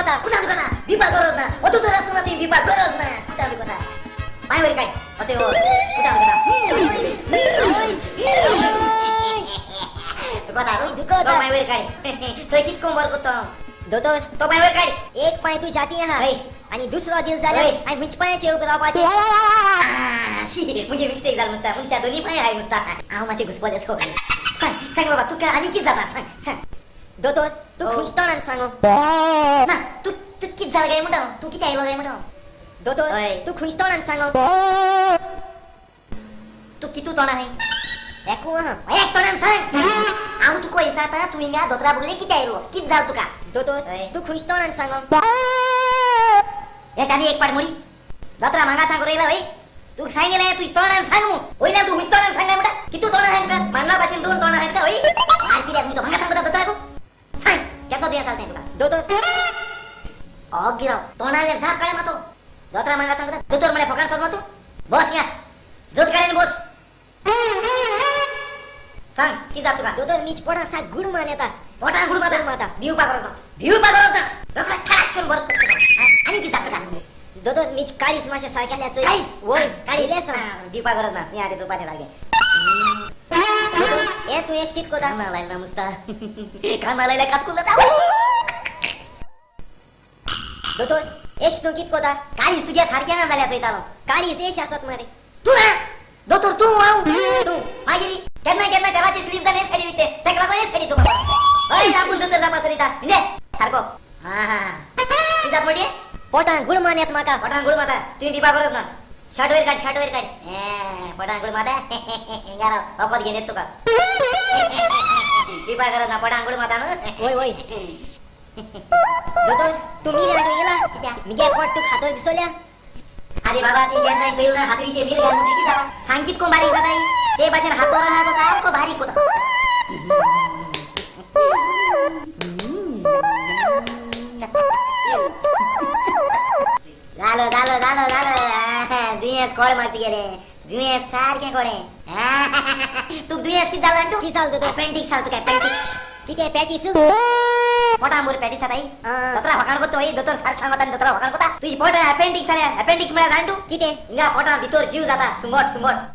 दुखता कुठं दुखता विपा गरज ना ओ तू तर असतो ना ती विपा गरज ना कुठं दुखता पाय वर काय होते ओ कुठं दुखता दुखता. तो पाय वर काय तो कितको वर कुतो दोतोर तो पाय वर काय एक पाय तू जाती हा होय. आणि दुसरा दिल झाला होय. आणि हुंच पायाचे उभे रावपाचे शी म्हणजे मिस्टेक झालं मस्ता पण त्या दोन्ही पाय आहे मस्ता आव माझे घुसपले सो सांग सांग बाबा तू काय आणि की जाता सांग सांग दोतोर तू हो. खुश तोंडान सांगो ना तू तू किती झालं काय म्हणतो तू किती आयलो काय म्हणतो दोतोर होय. तू खुश तोंडान सांगो तू कितू तोंड आहे एकू हा एक तोंडान सांग आव तू कोई जाता तू इंगा दोतरा बघले किती आयलो किती झालं तुका दोतोर होय. तू खुश तोंडान सांगो याच्यानी एक पाठ मोडी दोतरा मागा सांगू राहिला होय तू सांगितलं तुझी तोंडान सांगू होईला तू मित तोंडान सांगाय म्हणता किती तोंड आहेत का मानला पासून दोन तोंड आहेत का होई आणखी द्या तुमचं मागा सांगू दोतरा तू सांग कसं द्या चालतंय तुला दोतोर गिराव तोंडाले झाप काढे मातो दोतरा मागा सांगता दोतर म्हणे फकाड सोड मातो बस या जोत काढे बस सांग की जात तुका दोतोर मीच पोटा सा गुड मान्यता पोटा गुड माता माता. भिऊ पागरस ना भिऊ पागरस ना रगडा खराच करून बर आणि की जात का दोतोर मीच काळीस माशा सारख्या काळीस? वय काळी काळीले सांग भिऊ पागरस ना मी आधी झोपाते लागे दोतोर ए तू एस कित कोदा काना लायला मुस्ता काना लायला कातकुला जाऊ दोतोर एस नो कित कोदा काळीस तुझ्या सारख्या ना झाल्या चैतालो काळीस एश असत मारे तू ना दोतर तू आऊ तू मागिरी केन्ना केन्ना त्यालाची स्लीप जाणे साडी विते तेकला कोणी साडी चोपा ओय आपण दोतर जापा सरिता निंदे सारको हा हा ती जात मोडी पोटा गुड मान्यात माका पठाण गुड माता तुम्ही बिबा करत ना शर्ट वर काढ पठाण गुड माता यार अकोत घेणे तुका बिबा करत ना पठाण गुड माता ना वय वय दोतोर तुम्ही नाटो येला कित्या मी गे पोट तू खातो दिसोल्या अरे बाबा ती जेन्ना जेवण हातरीचे मीर घालून की जा सांगित को बारीक जाताई ते भाषण हातवर राहतो सारखो बारीक होता झालं दुयेस कोड मारती गेले दुयेस सारखे कोडे तू दुयेस किती झालं तू की चालतो तो अपेंडिक्स चालतो काय अपेंडिक्स किती पॅटीस पोटांबूर पॅटिस आता हा. दोतरा हकाण कोतो होई दोतर सार सांगता दोतरा हकाण कोता तुझी पोट अपेंडिक्स आल्या अपेंडिक्स मला जाण तू किती इंगा पोटा भितर जीव जाता सुंगट सुंगट